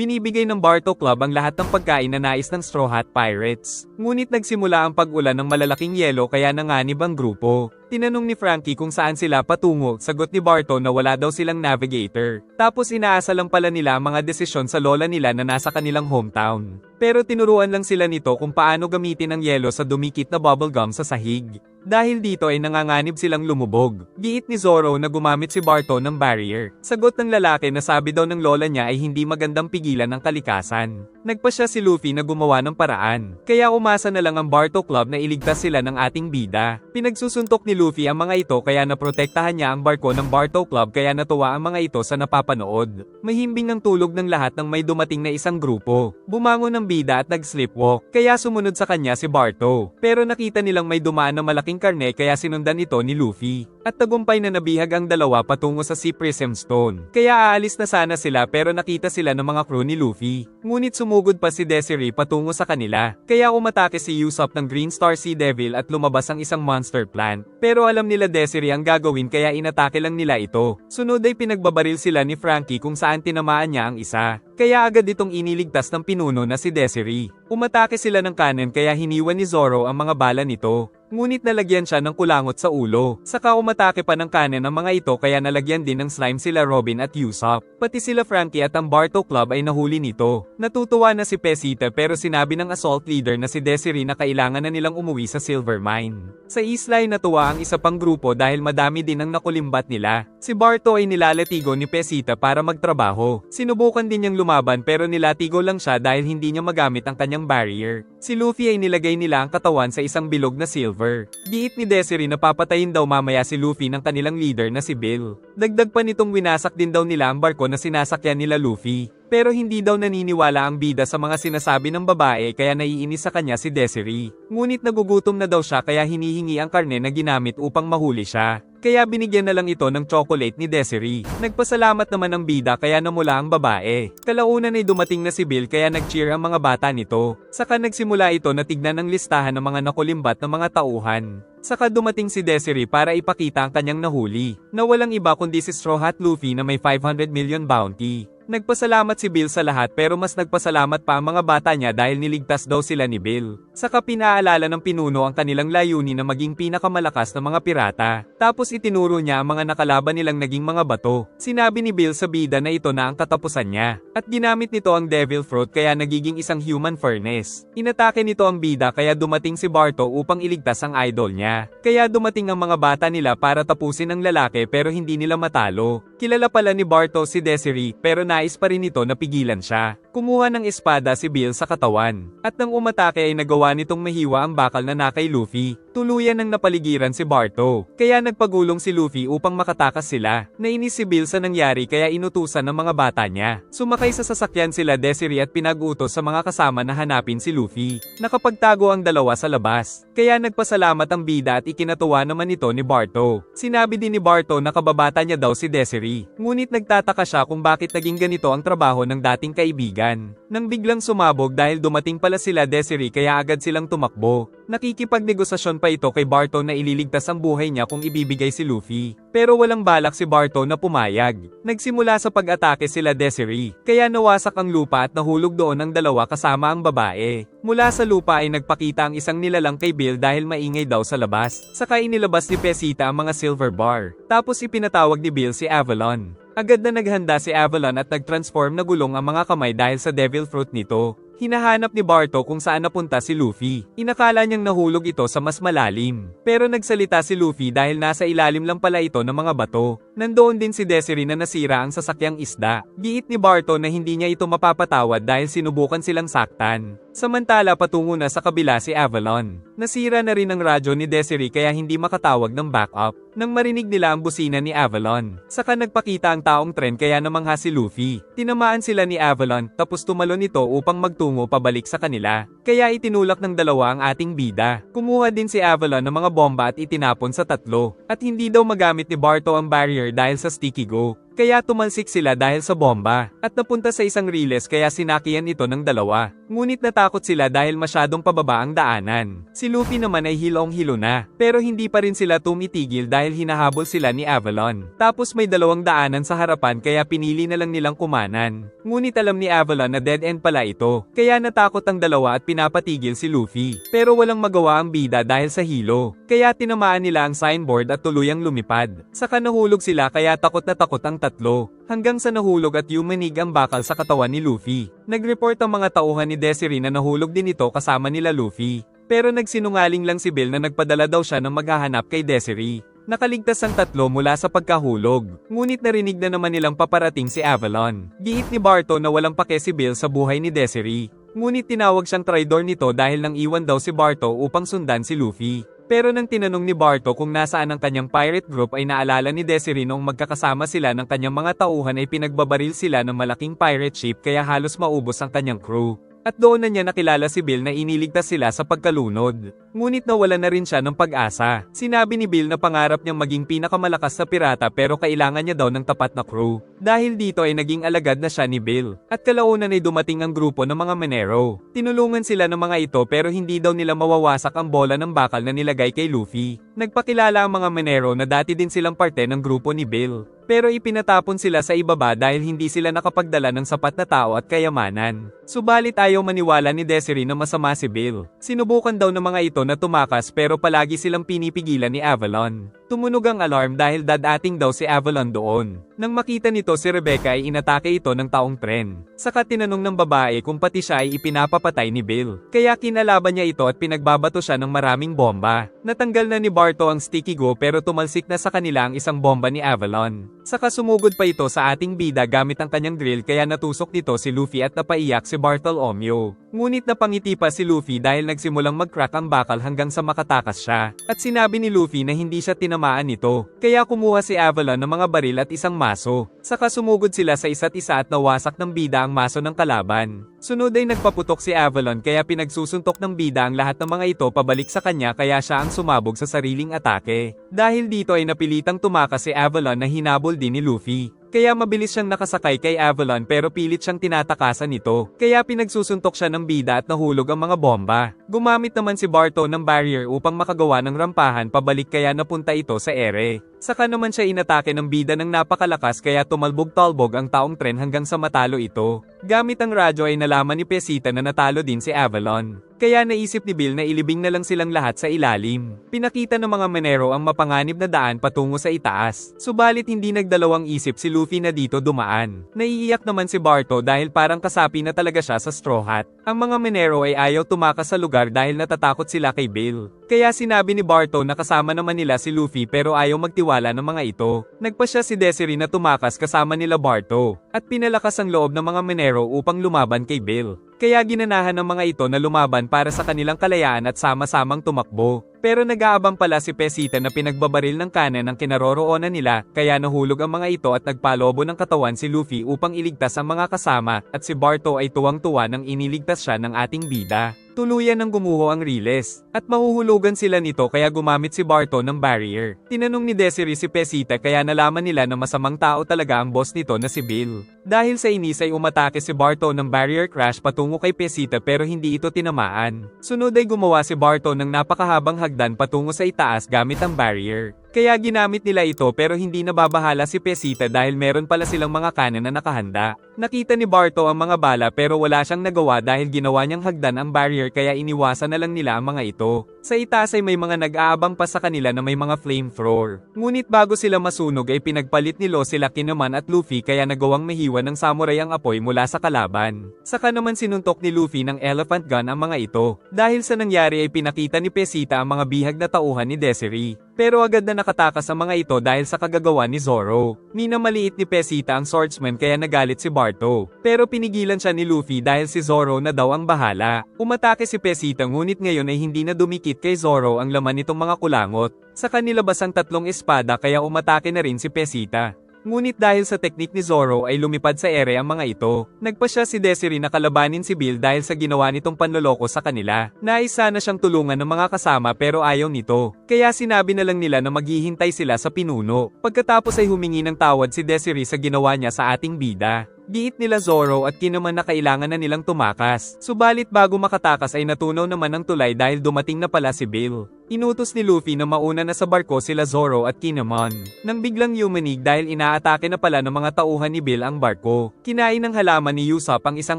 Binibigay ng Barto Club ang lahat ng pagkain na nais ng Straw Hat Pirates. Ngunit nagsimula ang pag-ulan ng malalaking yelo kaya nanganib ang grupo. Tinanong ni Frankie kung saan sila patungo, sagot ni Barto na wala daw silang navigator. Tapos inaasa lang pala nila ang mga desisyon sa lola nila na nasa kanilang hometown. Pero tinuruan lang sila nito kung paano gamitin ang yelo sa dumikit na bubblegum sa sahig. Dahil dito ay nanganganib silang lumubog. Giit ni Zoro na gumamit si Barto ng barrier. Sagot ng lalaki na sabi daw ng lola niya ay hindi magandang pigilan ang kalikasan. Nagpa siya si Luffy na gumawa ng paraan. Kaya umasa na lang ang Barto Club na iligtas sila ng ating bida. Pinagsusuntok ni Luffy ang mga ito kaya naprotektahan niya ang barko ng Barto Club kaya natuwa ang mga ito sa napapanood. Mahimbing ang tulog ng lahat ng may dumating na isang grupo. Bumangon ang bida at nag-sleepwalk. Kaya sumunod sa kanya si Barto. Pero nakita nilang may dumaan na malaking karne kaya sinundan ito ni Luffy. At tagumpay na nabihag ang dalawa patungo sa Sea Prism Stone. Kaya aalis na sana sila pero nakita sila ng mga crew ni Luffy. Ngunit sumugod pa si Desiree patungo sa kanila. Kaya umatake si Usopp ng Green Star Sea Devil at lumabas ang isang monster plant. Pero alam nila Desiree ang gagawin kaya inatake lang nila ito. Sunod ay pinagbabaril sila ni Frankie kung saan tinamaan niya ang isa. Kaya agad itong iniligtas ng pinuno na si Desiree. Umatake sila ng kanan kaya hiniwan ni Zoro ang mga bala nito. Ngunit nalagyan siya ng kulangot sa ulo. Saka umatake pa ng kanan ang mga ito kaya nalagyan din ng slime sila Robin at Usopp. Pati sila Frankie at ang Barto Club ay nahuli nito. Natutuwa na si Pesita pero sinabi ng assault leader na si Desiree na kailangan na nilang umuwi sa Silver Mine. Sa isla ay natuwa ang isa pang grupo dahil madami din ang nakulimbat nila. Si Barto ay nilalatigo ni Pesita para magtrabaho. Sinubukan din niyang lumaban pero nilatigo lang siya dahil hindi niya magamit ang kanyang barrier. Si Luffy ay nilagay nila ang katawan sa isang bilog na silver. Giit ni Desiree na papatayin daw mamaya si Luffy ng kanilang leader na si Bill. Dagdag pa nitong winasak din daw nila ang barko na sinasakyan nila Luffy. Pero hindi daw naniniwala ang bida sa mga sinasabi ng babae kaya naiinis sa kanya si Desiree. Ngunit nagugutom na daw siya kaya hinihingi ang karne na ginamit upang mahuli siya. Kaya binigyan na lang ito ng chocolate ni Desiree. Nagpasalamat naman ang bida kaya namula ang babae. Kalaunan ay dumating na si Bill kaya nag-cheer ang mga bata nito. Saka nagsimula ito na tignan ang listahan ng mga nakulimbat ng mga tauhan. Saka dumating si Desiree para ipakita ang kanyang nahuli, na walang iba kundi si Straw Hat Luffy na may 500 million bounty. Nagpasalamat si Bill sa lahat pero mas nagpasalamat pa ang mga bata niya dahil niligtas daw sila ni Bill. Saka pinaalala ng pinuno ang kanilang layunin na maging pinakamalakas na mga pirata. Tapos itinuro niya ang mga nakalaban nilang naging mga bato. Sinabi ni Bill sa bida na ito na ang katapusan niya. At ginamit nito ang Devil Fruit kaya nagiging isang human furnace. Inatake nito ang bida kaya dumating si Barto upang iligtas ang idol niya. Kaya dumating ang mga bata nila para tapusin ang lalaki pero hindi nila matalo. Kilala pala ni Barto si Desiree pero nais pa rin ito na pigilan siya. Kumuha ng espada si Bill sa katawan. At nang umatake ay nagawa nitong mahiwa ang bakal na kay Luffy. Tuluyan ng napaligiran si Barto. Kaya nagpagulong si Luffy upang makatakas sila. Nainis si Bill sa nangyari kaya inutusan ng mga bata niya. Sumakay sa sasakyan sila Desiree at pinag-utos sa mga kasama na hanapin si Luffy. Nakapagtago ang dalawa sa labas. Kaya nagpasalamat ang bida at ikinatuwa naman ito ni Barto. Sinabi din ni Barto na kababata niya daw si Desiree. Ngunit nagtataka siya kung bakit naging ganito ang trabaho ng dating kaibigan. Nang biglang sumabog dahil dumating pala sila Desiree kaya agad silang tumakbo. Nakikipagnegosasyon pa ito kay Barto na ililigtas ang buhay niya kung ibibigay si Luffy. Pero walang balak si Barto na pumayag. Nagsimula sa pag-atake sila Desiree. Kaya nawasak ang lupa at nahulog doon ang dalawa kasama ang babae. Mula sa lupa ay nagpakita ang isang nilalang kay Bill dahil maingay daw sa labas. Saka inilabas ni Pesita ang mga silver bar. Tapos ipinatawag ni Bill si Avalon. Agad na naghanda si Avalon at nag-transform na gulong ang mga kamay dahil sa Devil Fruit nito. Hinahanap ni Barto kung saan napunta si Luffy. Inakala niyang nahulog ito sa mas malalim. Pero nagsalita si Luffy dahil nasa ilalim lang pala ito ng mga bato. Nandoon din si Desiree na nasira ang sasakyang isda. Giit ni Barto na hindi niya ito mapapatawad dahil sinubukan silang saktan. Samantala patungo na sa kabila si Avalon. Nasira na rin ang radyo ni Desiree kaya hindi makatawag ng backup. Nang marinig nila ang busina ni Avalon. Saka nagpakita ang taong tren kaya namangha si Luffy. Tinamaan sila ni Avalon tapos tumalon ito upang magtungo pabalik sa kanila. Kaya itinulak ng dalawa ang ating bida. Kumuha din si Avalon ng mga bomba at itinapon sa tatlo. At hindi daw magamit ni Barto ang barrier dahil sa Sticky Go. kaya tumalsik sila dahil sa bomba, at napunta sa isang riles kaya sinakihan ito ng dalawa. Ngunit natakot sila dahil masyadong pababa ang daanan. Si Luffy naman ay hilong-hilo na, pero hindi pa rin sila tumitigil dahil hinahabol sila ni Avalon. Tapos may dalawang daanan sa harapan kaya pinili na lang nilang kumanan. Ngunit alam ni Avalon na dead end pala ito, kaya natakot ang dalawa at pinapatigil si Luffy. Pero walang magawa ang bida dahil sa hilo, kaya tinamaan nila ang signboard at tuluyang lumipad. Saka nahulog sila kaya takot na takot ang tatlo, hanggang sa nahulog at yumanig ang bakal sa katawan ni Luffy. Nag-report ang mga tauhan ni Desiree na nahulog din ito kasama nila Luffy. Pero nagsinungaling lang si Bill na nagpadala daw siya ng maghahanap kay Desiree. Nakaligtas ang tatlo mula sa pagkahulog, ngunit narinig na naman nilang paparating si Avalon. Giit ni Barto na walang pake si Bill sa buhay ni Desiree. Ngunit tinawag siyang traidor nito dahil nang iwan daw si Barto upang sundan si Luffy. Pero nang tinanong ni Barto kung nasaan ang kanyang pirate group ay naalala ni Desiree noong magkakasama sila ng kanyang mga tauhan ay pinagbabaril sila ng malaking pirate ship kaya halos maubos ang kanyang crew. At doon na niya nakilala si Bill na iniligtas sila sa pagkalunod. Ngunit nawala na rin siya ng pag-asa. Sinabi ni Bill na pangarap niyang maging pinakamalakas sa pirata pero kailangan niya daw ng tapat na crew. Dahil dito ay naging alagad na siya ni Bill. At kalaunan ay dumating ang grupo ng mga Monero. Tinulungan sila ng mga ito pero hindi daw nila mawawasak ang bola ng bakal na nilagay kay Luffy. Nagpakilala ang mga Monero na dati din silang parte ng grupo ni Bill. Pero ipinatapon sila sa ibaba dahil hindi sila nakapagdala ng sapat na tao at kayamanan. Subalit ayaw maniwala ni Desiree na masama si Bill. Sinubukan daw ng mga ito na tumakas pero palagi silang pinipigilan ni Avalon. Tumunog ang alarm dahil dadating daw si Avalon doon. Nang makita nito si Rebecca ay inatake ito ng taong tren. Saka tinanong ng babae kung pati siya ay ipinapapatay ni Bill. Kaya kinalaban niya ito at pinagbabato siya ng maraming bomba. Natanggal na ni Barto ang sticky go pero tumalsik na sa kanila ang isang bomba ni Avalon. Saka sumugod pa ito sa ating bida gamit ang kanyang drill kaya natusok nito si Luffy at napaiyak si Bartolomeo. Ngunit napangiti pa si Luffy dahil nagsimulang mag-crack ang bakal hanggang sa makatakas siya. At sinabi ni Luffy na hindi siya tinamaan nito. Kaya kumuha si Avalon ng mga baril at isang maso. Saka sumugod sila sa isa't isa at nawasak ng bida ang maso ng kalaban. Sunod ay nagpaputok si Avalon kaya pinagsusuntok ng bida ang lahat ng mga ito pabalik sa kanya kaya siya ang sumabog sa sariling atake. Dahil dito ay napilitang tumakas si Avalon na hinabol din ni Luffy. Kaya mabilis siyang nakasakay kay Avalon pero pilit siyang tinatakasan nito. Kaya pinagsusuntok siya ng bida at nahulog ang mga bomba. Gumamit naman si Barto ng barrier upang makagawa ng rampahan pabalik kaya napunta ito sa ere. Saka naman siya inatake ng bida ng napakalakas kaya tumalbog-talbog ang taong tren hanggang sa matalo ito. Gamit ang radyo ay nalaman ni Pesita na natalo din si Avalon. Kaya naisip ni Bill na ilibing na lang silang lahat sa ilalim. Pinakita ng mga Monero ang mapanganib na daan patungo sa itaas. Subalit hindi nagdalawang isip si Luffy na dito dumaan. Naiiyak naman si Barto dahil parang kasapi na talaga siya sa Straw Hat. Ang mga Monero ay ayaw tumakas sa lugar dahil natatakot sila kay Bill. Kaya sinabi ni Barto na kasama naman nila si Luffy pero ayaw magtiwala ng mga ito. Nagpasya si Desiree na tumakas kasama nila Barto. At pinalakas ang loob ng mga Monero upang lumaban kay Bill. Kaya ginanahan ng mga ito na lumaban para sa kanilang kalayaan at sama-samang tumakbo. Pero nag-aabang pala si Pesita na pinagbabaril ng kanan ang kinaroroonan nila, kaya nahulog ang mga ito at nagpalobo ng katawan si Luffy upang iligtas ang mga kasama, at si Barto ay tuwang-tuwa nang iniligtas siya ng ating bida. Tuluyan ng gumuho ang riles, at mahuhulugan sila nito kaya gumamit si Barto ng barrier. Tinanong ni Desiree si Pesita kaya nalaman nila na masamang tao talaga ang boss nito na si Bill. Dahil sa inis ay umatake si Barto ng barrier crash patungo kay Pesita pero hindi ito tinamaan. Sunod ay gumawa si Barto ng napakahabang hagdan patungo sa itaas gamit ang barrier. Kaya ginamit nila ito pero hindi nababahala si Pesita dahil meron pala silang mga kanan na nakahanda. Nakita ni Barto ang mga bala pero wala siyang nagawa dahil ginawa niyang hagdan ang barrier kaya iniwasan na lang nila ang mga ito. Sa itaas ay may mga nag-aabang pa sa kanila na may mga flamethrower. Ngunit bago sila masunog ay pinagpalit ni Lo sila Kinemon at Luffy kaya nagawang mahiwa ng samurai ang apoy mula sa kalaban. Saka naman sinuntok ni Luffy ng elephant gun ang mga ito. Dahil sa nangyari ay pinakita ni Pesita ang mga bihag na tauhan ni Desiree. Pero agad na nakatakas ang mga ito dahil sa kagagawa ni Zoro. Minamaliit ni Pesita ang swordsman kaya nagalit si Barto. Pero pinigilan siya ni Luffy dahil si Zoro na daw ang bahala. Umatake si Pesita ngunit ngayon ay hindi na dumikit kay Zoro ang laman nitong mga kulangot. Sa kanila bas ang tatlong espada kaya umatake na rin si Pesita. Ngunit dahil sa teknik ni Zoro ay lumipad sa ere ang mga ito. Nagpasya si Desiree na kalabanin si Bill dahil sa ginawa nitong panloloko sa kanila. Nais sana siyang tulungan ng mga kasama pero ayaw nito. Kaya sinabi na lang nila na maghihintay sila sa pinuno. Pagkatapos ay humingi ng tawad si Desiree sa ginawa niya sa ating bida. Giit nila Zoro at Kinemon na kailangan na nilang tumakas. Subalit bago makatakas ay natunaw naman ang tulay dahil dumating na pala si Bill. Inutos ni Luffy na mauna na sa barko sila Zoro at Kinemon. Nang biglang yumanig dahil inaatake na pala ng mga tauhan ni Bill ang barko. Kinain ng halaman ni Usopp ang isang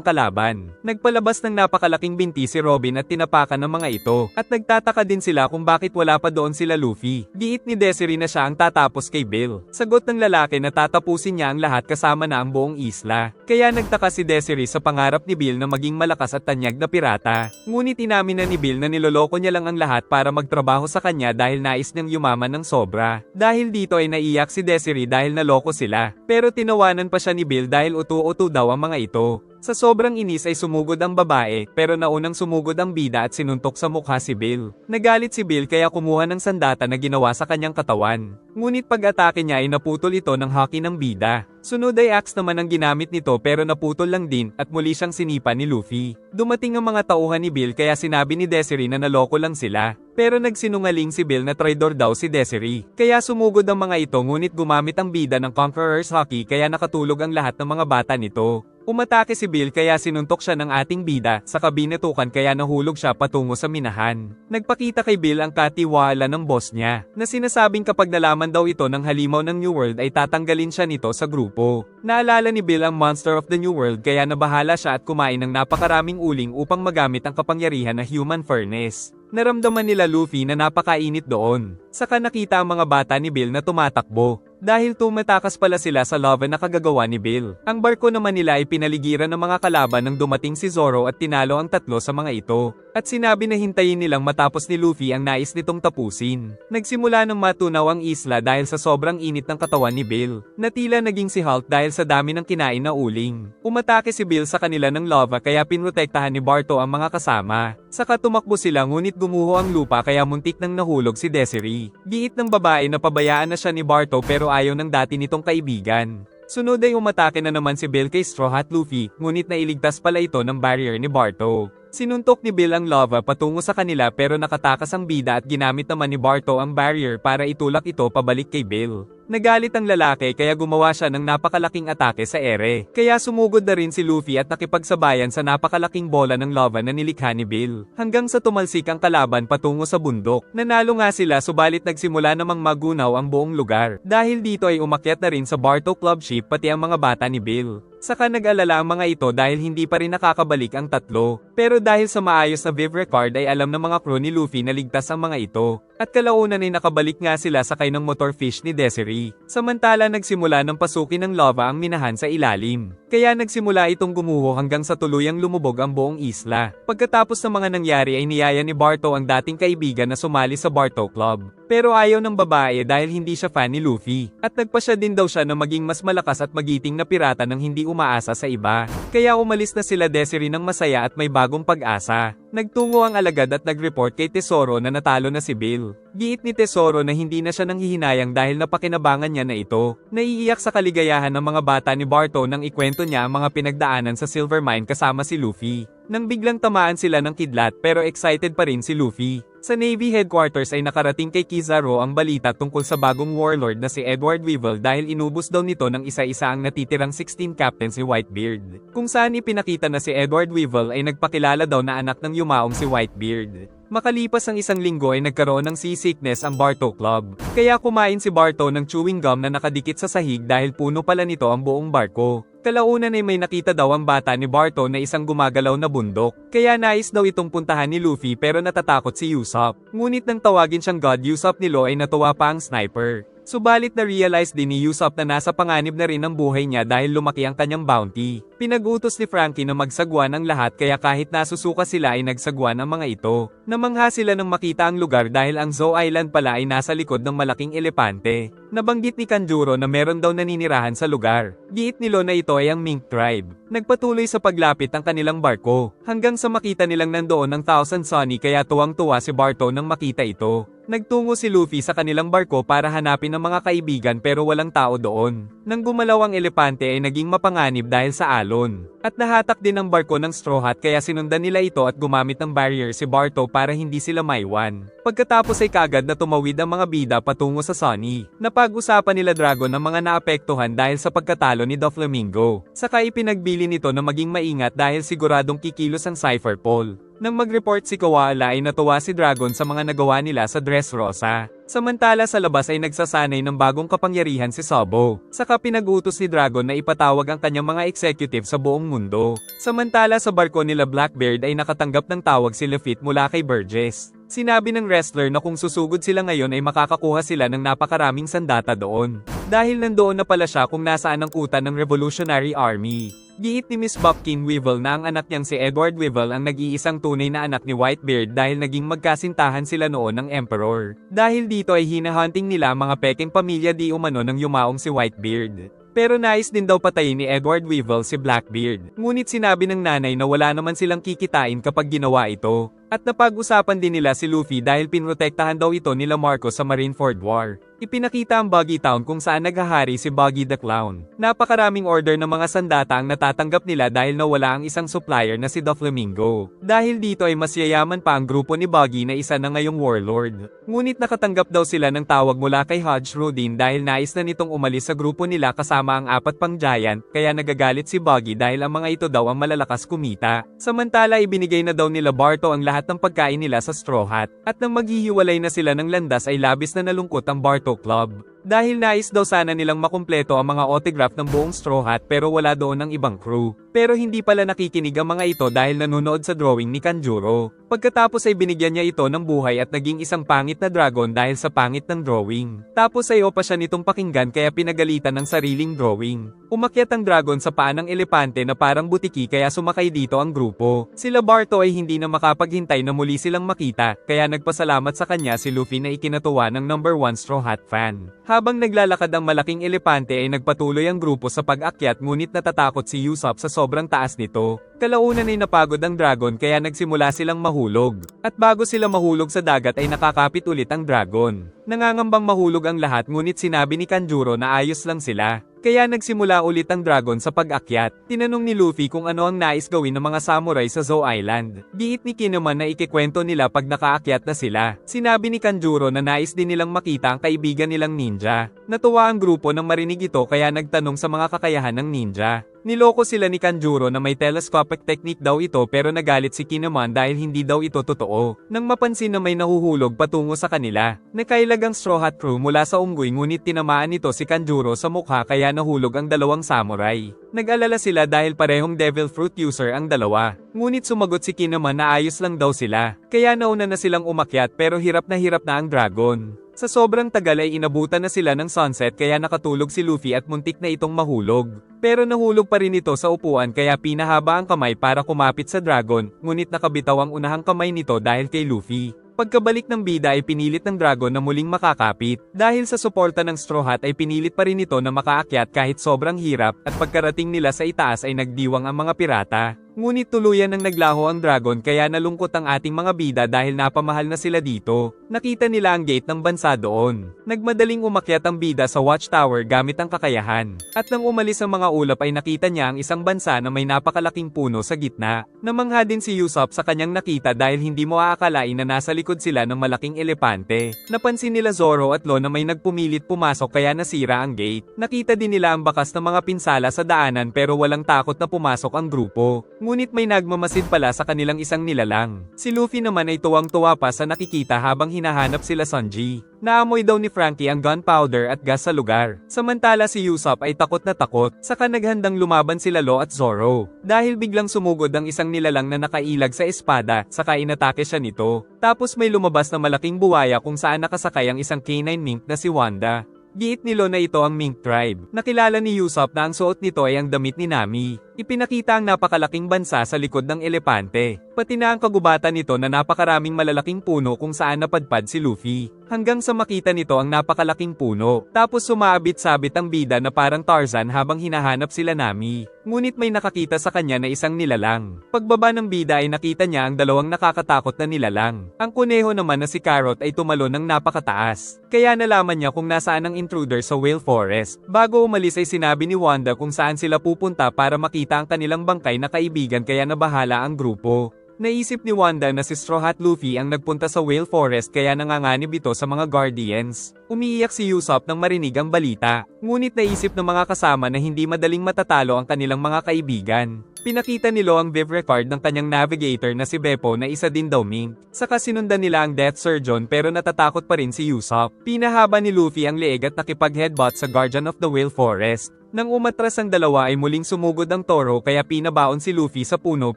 kalaban. Nagpalabas ng napakalaking binti si Robin at tinapakan ng mga ito. At nagtataka din sila kung bakit wala pa doon sila Luffy. Giit ni Desiree na siya ang tatapos kay Bill. Sagot ng lalaki na tatapusin niya ang lahat kasama na ang buong isla. Kaya nagtaka si Desiree sa pangarap ni Bill na maging malakas at tanyag na pirata. Ngunit inamin na ni Bill na niloloko niya lang ang lahat para magtrabaho sa kanya dahil nais niyang yumaman ng sobra. Dahil dito ay naiyak si Desiree dahil naloko sila. Pero tinawanan pa siya ni Bill dahil utu-utu daw ang mga ito. Sa sobrang inis ay sumugod ang babae, pero naunang sumugod ang bida at sinuntok sa mukha si Bill. Nagalit si Bill kaya kumuha ng sandata na ginawa sa kanyang katawan. Ngunit pag-atake niya ay naputol ito ng haki ng bida. Sunod ay axe naman ang ginamit nito pero naputol lang din at muli siyang sinipa ni Luffy. Dumating ang mga tauhan ni Bill kaya sinabi ni Desiree na naloko lang sila. Pero nagsinungaling si Bill na traidor daw si Desiree. Kaya sumugod ang mga ito ngunit gumamit ang bida ng Conqueror's Haki kaya nakatulog ang lahat ng mga bata nito. Umatake si Bill kaya sinuntok siya ng ating bida sa kabinetukan kaya nahulog siya patungo sa minahan. Nagpakita kay Bill ang katiwala ng boss niya na sinasabing kapag nalaman daw ito ng halimaw ng New World ay tatanggalin siya nito sa grupo. Naalala ni Bill ang Monster of the New World kaya nabahala siya at kumain ng napakaraming uling upang magamit ang kapangyarihan na Human Furnace. Naramdaman nila Luffy na napakainit doon. Saka nakita ang mga bata ni Bill na tumatakbo. Dahil tumatakas pala sila sa lava na kagagawa ni Bill. Ang barko naman nila ay pinaligiran ng mga kalaban nang dumating si Zoro at tinalo ang tatlo sa mga ito. At sinabi na hintayin nilang matapos ni Luffy ang nais nitong tapusin. Nagsimula ng matunaw ang isla dahil sa sobrang init ng katawan ni Bill. Na tila naging si Hulk dahil sa dami ng kinain na uling. Umatake si Bill sa kanila ng lava kaya pinrotektahan ni Barto ang mga kasama. Saka tumakbo sila ngunit gumuho ang lupa kaya muntik nang nahulog si Desiree. Giit ng babae na pabayaan na siya ni Barto pero ayaw ng dati nitong kaibigan. Sunod ay umatake na naman si Bill kay Straw Hat Luffy, ngunit nailigtas pala ito ng barrier ni Barto. Sinuntok ni Bill ang lava patungo sa kanila pero nakatakas ang bida at ginamit naman ni Barto ang barrier para itulak ito pabalik kay Bill. Nagalit ang lalaki kaya gumawa siya ng napakalaking atake sa ere. Kaya sumugod na rin si Luffy at nakipagsabayan sa napakalaking bola ng lava na nilikha ni Bill. Hanggang sa tumalsik ang kalaban patungo sa bundok. Nanalo nga sila subalit nagsimula namang magunaw ang buong lugar. Dahil dito ay umakyat na rin sa Barto Club ship pati ang mga bata ni Bill. Saka nag-alala ang mga ito dahil hindi pa rin nakakabalik ang tatlo. Pero dahil sa maayos na Viv record ay alam ng mga crew ni Luffy na ligtas ang mga ito. At kalaunan ay nakabalik nga sila sakay ng motor fish ni Desiree. Samantala nagsimula ng pasukin ng lava ang minahan sa ilalim. Kaya nagsimula itong gumuho hanggang sa tuluyang lumubog ang buong isla. Pagkatapos ng mga nangyari ay niyaya ni Barto ang dating kaibigan na sumali sa Barto Club. Pero ayaw ng babae dahil hindi siya fan ni Luffy. At nagpasya din daw siya na maging mas malakas at magiting na pirata nang hindi umaasa sa iba. Kaya umalis na sila Desiree ng masaya at may bagong pag-asa. Nagtungo ang alagad at nag-report kay Tesoro na natalo na si Bill. Giit ni Tesoro na hindi na siya nanghihinayang dahil napakinabangan niya na ito. Naiiyak sa kaligayahan ng mga bata ni Barto nang ikwento niya ang mga pinagdaanan sa Silver Mine kasama si Luffy. Nang biglang tamaan sila ng kidlat pero excited pa rin si Luffy. Sa Navy headquarters ay nakarating kay Kizaru ang balita tungkol sa bagong warlord na si Edward Weevil dahil inubos daw nito ng isa-isa ang natitirang 16 captains si Whitebeard. Kung saan ipinakita na si Edward Weevil ay nagpakilala daw na anak ng yumaong si Whitebeard. Makalipas ang isang linggo ay nagkaroon ng seasickness ang Barto Club. Kaya kumain si Barto ng chewing gum na nakadikit sa sahig dahil puno pala nito ang buong barko. Kalaunan ay may nakita daw ang bata ni Barto na isang gumagalaw na bundok. Kaya nais daw itong puntahan ni Luffy pero natatakot si Usopp. Ngunit nang tawagin siyang God Usopp ni Law ay natuwa pa ang sniper. Subalit na-realize din ni Usopp na nasa panganib na rin ang buhay niya dahil lumaki ang kanyang bounty. Pinag-utos ni Frankie na magsagwan ang lahat kaya kahit nasusuka sila ay nagsagwan ang mga ito. Namangha sila nang makita ang lugar dahil ang Zoo Island pala ay nasa likod ng malaking elepante. Nabanggit ni Kanjuro na meron daw naninirahan sa lugar. Giit nilo na ito ay ang Mink Tribe. Nagpatuloy sa paglapit ang kanilang barko, hanggang sa makita nilang nandoon ang Thousand Sunny kaya tuwang-tuwa si Barto nang makita ito. Nagtungo si Luffy sa kanilang barko para hanapin ang mga kaibigan pero walang tao doon. Nang gumalaw ang elepante ay naging mapanganib dahil sa alon. At nahatak din ang barko ng Straw Hat kaya sinundan nila ito at gumamit ng barrier si Barto para hindi sila maiwan. Pagkatapos ay kagad na tumawid ang mga bida patungo sa Sunny. Napag-usapan nila Dragon ang mga naapektuhan dahil sa pagkatalo ni Doflamingo. Saka ipinagbili nito na maging maingat dahil siguradong kikilos ang Cypher Paul. Nang mag-report si Koala ay natuwa si Dragon sa mga nagawa nila sa Dressrosa. Samantala sa labas ay nagsasanay ng bagong kapangyarihan si Sabo. Saka pinag-utos ni Dragon na ipatawag ang kanyang mga executive sa buong mundo. Samantala sa barko nila Blackbeard ay nakatanggap ng tawag si Lafitte mula kay Burgess. Sinabi ng wrestler na kung susugod sila ngayon ay makakakuha sila ng napakaraming sandata doon. Dahil nandoon na pala siya kung nasaan ang kuta ng Revolutionary Army. Giit ni Miss Bobkin Weevil na ang anak niyang si Edward Weevil ang nag-iisang tunay na anak ni Whitebeard dahil naging magkasintahan sila noon ng Emperor. Dahil dito ay hinahunting nila ang mga peking pamilya di umano ng yumaong si Whitebeard. Pero nais din daw patayin ni Edward Weevil si Blackbeard. Ngunit sinabi ng nanay na wala naman silang kikitain kapag ginawa ito. At napag-usapan din nila si Luffy dahil pinrotektahan daw ito nila Marco sa Marineford War. Ipinakita ang Buggy Town kung saan naghahari si Buggy the Clown. Napakaraming order ng mga sandata ang natatanggap nila dahil nawala ang isang supplier na si Doflamingo. Dahil dito ay mas yayaman pa ang grupo ni Buggy na isa na ngayong warlord. Ngunit nakatanggap daw sila ng tawag mula kay Hodge Rodin dahil nais na nitong umalis sa grupo nila kasama ang 4 pang giant, kaya nagagalit si Buggy dahil ang mga ito daw ang malalakas kumita. Samantala ibinigay na daw nila Barto ang lahat ng pagkain nila sa Straw Hat. At nang maghihiwalay na sila ng landas ay labis na nalungkot ang Barto Club. Dahil nais daw sana nilang makumpleto ang mga autograph ng buong Straw Hat pero wala doon ang ibang crew. Pero hindi pala nakikinig ang mga ito dahil nanonood sa drawing ni Kanjuro. Pagkatapos ay binigyan niya ito ng buhay at naging isang pangit na dragon dahil sa pangit ng drawing. Tapos ay opa siya nitong pakinggan kaya pinagalitan ng sariling drawing. Umakyat ang dragon sa paa ng elepante na parang butiki kaya sumakay dito ang grupo. Sila Barto ay hindi na makapaghintay na muli silang makita kaya nagpasalamat sa kanya si Luffy na ikinatuwa ng number 1 Straw Hat fan. Habang naglalakad ang malaking elepante ay nagpatuloy ang grupo sa pag-akyat ngunit natatakot si Usopp sa sobrang taas nito. Kalaunan ay napagod ang dragon kaya nagsimula silang mahulog. At bago sila mahulog sa dagat ay nakakapit ulit ang dragon. Nangangambang mahulog ang lahat ngunit sinabi ni Kanjuro na ayos lang sila. Kaya nagsimula ulit ang dragon sa pag-akyat. Tinanong ni Luffy kung ano ang nais gawin ng mga samurai sa Zoo Island. Giit ni Kinemon na ikikwento nila pag nakaakyat na sila. Sinabi ni Kanjuro na nais din nilang makita ang kaibigan nilang ninja. Natuwa ang grupo nang marinig ito kaya nagtanong sa mga kakayahan ng ninja. Niloko sila ni Kanjuro na may telescopic technique daw ito pero nagalit si Kinemon dahil hindi daw ito totoo. Nang mapansin na may nahuhulog patungo sa kanila, nakailag ang Straw Hat crew mula sa unggoy ngunit tinamaan nito si Kanjuro sa mukha kaya nahulog ang dalawang samurai. Nag-alala sila dahil parehong devil fruit user ang dalawa. Ngunit sumagot si Kinemon na ayos lang daw sila. Kaya nauna na silang umakyat pero hirap na ang dragon. Sa sobrang tagal ay inabutan na sila ng sunset kaya nakatulog si Luffy at muntik na itong mahulog. Pero nahulog pa rin ito sa upuan kaya pinahaba ang kamay para kumapit sa dragon, ngunit nakabitaw ang unahang kamay nito dahil kay Luffy. Pagkabalik ng bida ay pinilit ng dragon na muling makakapit. Dahil sa suporta ng Straw Hat ay pinilit pa rin ito na makaakyat kahit sobrang hirap at pagkarating nila sa itaas ay nagdiwang ang mga pirata. Ngunit tuluyan ng naglaho ang dragon kaya nalungkot ang ating mga bida dahil napamahal na sila dito. Nakita nila ang gate ng bansa doon. Nagmadaling umakyat ang bida sa watchtower gamit ang kakayahan. At nang umalis ang mga ulap ay nakita niya ang isang bansa na may napakalaking puno sa gitna. Namangha din si Usopp sa kanyang nakita dahil hindi mo aakalain na nasa likod sila ng malaking elepante. Napansin nila Zoro at Law na may nagpumilit pumasok kaya nasira ang gate. Nakita din nila ang bakas ng mga pinsala sa daanan pero walang takot na pumasok ang grupo. Ngunit may nagmamasid pala sa kanilang isang nilalang. Si Luffy naman ay tuwang-tuwa pa sa nakikita habang hinahanap sila Sanji. Naamoy daw ni Frankie ang gunpowder at gas sa lugar. Samantala si Usopp ay takot na takot, saka naghandang lumaban sila Law at Zoro. Dahil biglang sumugod ang isang nilalang na nakailag sa espada, saka inatake siya nito. Tapos may lumabas na malaking buwaya kung saan nakasakay ang isang canine mink na si Wanda. Giit nilo na ito ang Mink Tribe. Nakilala ni Usopp na ang suot nito ay ang damit ni Nami. Ipinakita ang napakalaking bansa sa likod ng elepante. Pati na ang kagubatan nito na napakaraming malalaking puno kung saan napadpad si Luffy. Hanggang sa makita nito ang napakalaking puno. Tapos sumabit-sabit ang bida na parang Tarzan habang hinahanap sila Nami. Ngunit may nakakita sa kanya na isang nilalang. Pagbaba ng bida ay nakita niya ang dalawang nakakatakot na nilalang. Ang kuneho naman na si Carrot ay tumalon ng napakataas. Kaya nalaman niya kung nasaan ang intruder sa Whale Forest. Bago umalis ay sinabi ni Wanda kung saan sila pupunta para makita ang kanilang bangkay na kaibigan kaya nabahala ang grupo. Naisip ni Wanda na si Straw Hat Luffy ang nagpunta sa Whale Forest kaya nanganganib ito sa mga Guardians. Umiiyak si Usopp nang marinig ang balita. Ngunit naisip ng mga kasama na hindi madaling matatalo ang kanilang mga kaibigan. Pinakita ni Lo ang Viv record ng kanyang navigator na si Beppo na isa din daw Mink. Saka sinundan nila ang Death Surgeon pero natatakot pa rin si Usopp. Pinahaba ni Luffy ang leeg at nakipag-headbutt sa Guardian of the Whale Forest. Nang umatras ang dalawa ay muling sumugod ang toro kaya pinabaon si Luffy sa puno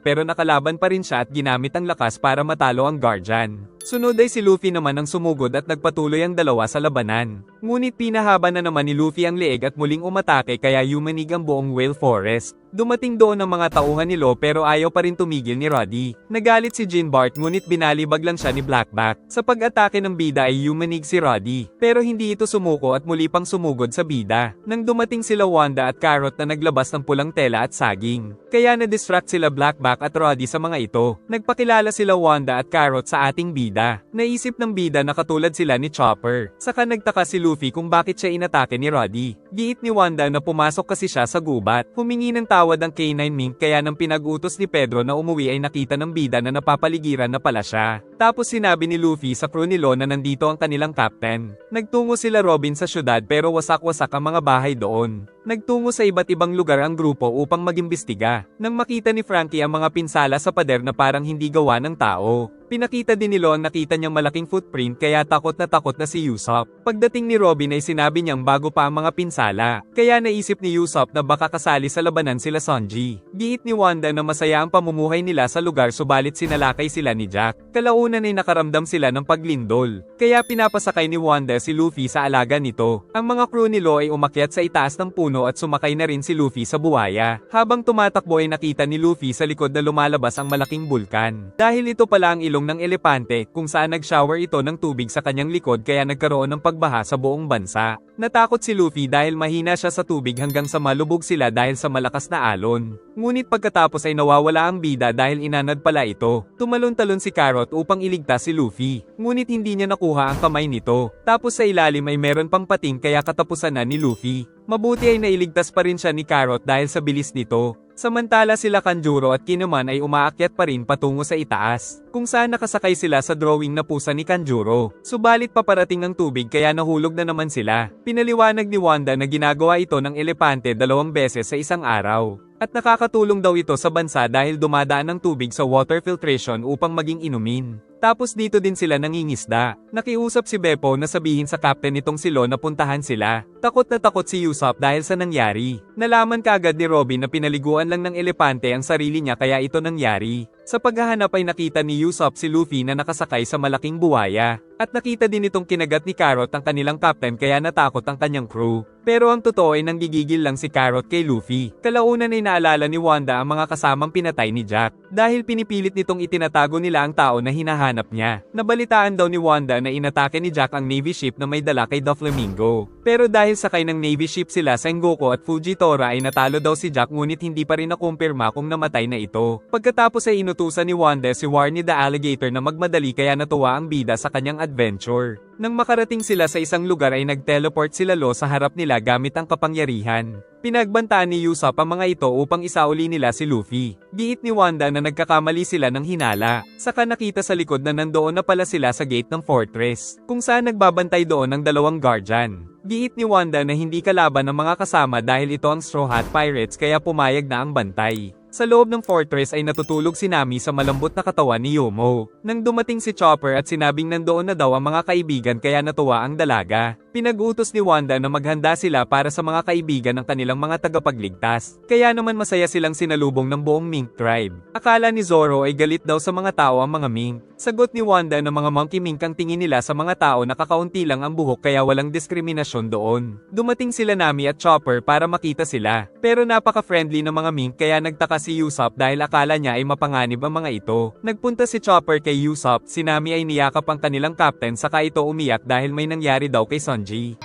pero nakalaban pa rin siya at ginamit ang lakas para matalo ang Guardian. Sunod ay si Luffy naman ang sumugod at nagpatuloy ang dalawa sa labanan. Ngunit pinahaba na naman ni Luffy ang leeg at muling umatake kaya yumanig ang buong Whale Forest. Dumating doon ang mga tauhan ni Lo pero ayaw pa rin tumigil ni Roddy. Nagalit si Jean Bart ngunit binalibag lang siya ni Blackback. Sa pag-atake ng bida ay yumanig si Roddy. Pero hindi ito sumuko at muli pang sumugod sa bida. Nang dumating sila Wanda at Carrot na naglabas ng pulang tela at saging. Kaya na-distract sila Blackback at Roddy sa mga ito. Nagpakilala sila Wanda at Carrot sa ating bida. Naisip ng bida na katulad sila ni Chopper. Saka nagtaka si Luffy kung bakit siya inatake ni Roddy. Giit ni Wanda na pumasok kasi siya sa gubat. Humingi ng tawad ang K9 Mink kaya nang pinag-utos ni Pedro na umuwi ay nakita ng bida na napapaligiran na pala siya. Tapos sinabi ni Luffy sa crew ni Lo na nandito ang kanilang captain. Nagtungo sila Robin sa syudad pero wasak-wasak ang mga bahay doon. Nagtungo sa iba't ibang lugar ang grupo upang mag-imbestiga. Nang makita ni Frankie ang mga pinsala sa pader na parang hindi gawa ng tao. Pinakita din ni Lo ang nakita niyang malaking footprint kaya takot na si Usopp. Pagdating ni Robin ay sinabi niyang bago pa ang mga pinsala. Kaya naisip ni Usopp na baka kasali sa labanan sila Sanji. Giit ni Wanda na masaya ang pamumuhay nila sa lugar subalit sinalakay sila ni Jack. Kalaunan ay nakaramdam sila ng paglindol. Kaya pinapasakay ni Wanda si Luffy sa alaga nito. Ang mga crew ni Lo ay umakyat sa itaas ng puno at sumakay na rin si Luffy sa buwaya. Habang tumatakbo ay nakita ni Luffy sa likod na lumalabas ang malaking bulkan. Dahil ito pala ang ilong ng elepante kung saan nag-shower ito ng tubig sa kanyang likod kaya nagkaroon ng pagbaha sa buong bansa. Natakot si Luffy dahil mahina siya sa tubig hanggang sa malubog sila dahil sa malakas na alon. Ngunit pagkatapos ay nawawala ang bida dahil inanad pala ito. Tumalon-talon si Carrot upang iligtas si Luffy. Ngunit hindi niya nakuha ang kamay nito. Tapos sa ilalim ay meron pang pating kaya katapusan na ni Luffy. Mabuti ay nailigtas pa rin siya ni Carrot dahil sa bilis nito. Samantala sila Kanjuro at Kinemon ay umaakyat pa rin patungo sa itaas, kung saan nakasakay sila sa drawing na pusa ni Kanjuro. Subalit paparating ang tubig kaya nahulog na naman sila. Pinaliwanag ni Wanda na ginagawa ito ng elepante 2 beses sa isang araw. At nakakatulong daw ito sa bansa dahil dumadaan ng tubig sa water filtration upang maging inumin. Tapos dito din sila nangingisda. Nakiusap si Beppo na sabihin sa captain nitong si Lo na puntahan sila. Takot na takot si Usopp dahil sa nangyari. Nalaman kaagad ni Robin na pinaliguan lang ng elepante ang sarili niya kaya ito nangyari. Sa paghahanap ay nakita ni Usopp si Luffy na nakasakay sa malaking buwaya. At nakita din itong kinagat ni Carrot ang kanilang captain kaya natakot ang kanyang crew. Pero ang totoo ay nanggigigil lang si Carrot kay Luffy. Kalaunan ay naalala ni Wanda ang mga kasamang pinatay ni Jack. Dahil pinipilit nitong itinatago nila ang tao na hinahanap niya. Nabalitaan daw ni Wanda na inatake ni Jack ang Navy ship na may dala kay Doflamingo. Pero dahil sakay ng Navy ship sila Sengoku at Fujitora ay natalo daw si Jack ngunit hindi pa rin nakumpirma kung namatay na ito. Pagkatapos ay inutusan ni Wanda si Warny the Alligator na magmadali kaya natuwa ang bida sa kanyang adventure. Nang makarating sila sa isang lugar ay nag-teleport sila Lo sa harap nila gamit ang kapangyarihan. Pinagbantaan ni Usopp ang mga ito upang isauli nila si Luffy. Giit ni Wanda na nagkakamali sila ng hinala. Saka nakita sa likod na nandoon na pala sila sa gate ng fortress, kung saan nagbabantay doon ng 2 guardian. Giit ni Wanda na hindi kalaban ng mga kasama dahil ito ang Straw Hat Pirates kaya pumayag na ang bantay. Sa loob ng fortress ay natutulog si Nami sa malambot na katawan ni Yomo. Nang dumating si Chopper at sinabing nandoon na daw ang mga kaibigan kaya natuwa ang dalaga. Pinag-utos ni Wanda na maghanda sila para sa mga kaibigan ng kanilang mga tagapagligtas. Kaya naman masaya silang sinalubong ng buong Mink tribe. Akala ni Zoro ay galit daw sa mga tao ang mga Mink. Sagot ni Wanda na mga monkey mink ang tingin nila sa mga tao na kakaunti lang ang buhok kaya walang diskriminasyon doon. Dumating sila Nami at Chopper para makita sila. Pero napaka-friendly ng mga mink kaya nagtaka si Usopp dahil akala niya ay mapanganib ang mga ito. Nagpunta si Chopper kay Usopp, si Nami ay niyakap ang kanilang captain saka ito umiyak dahil may nangyari daw kay Sanji.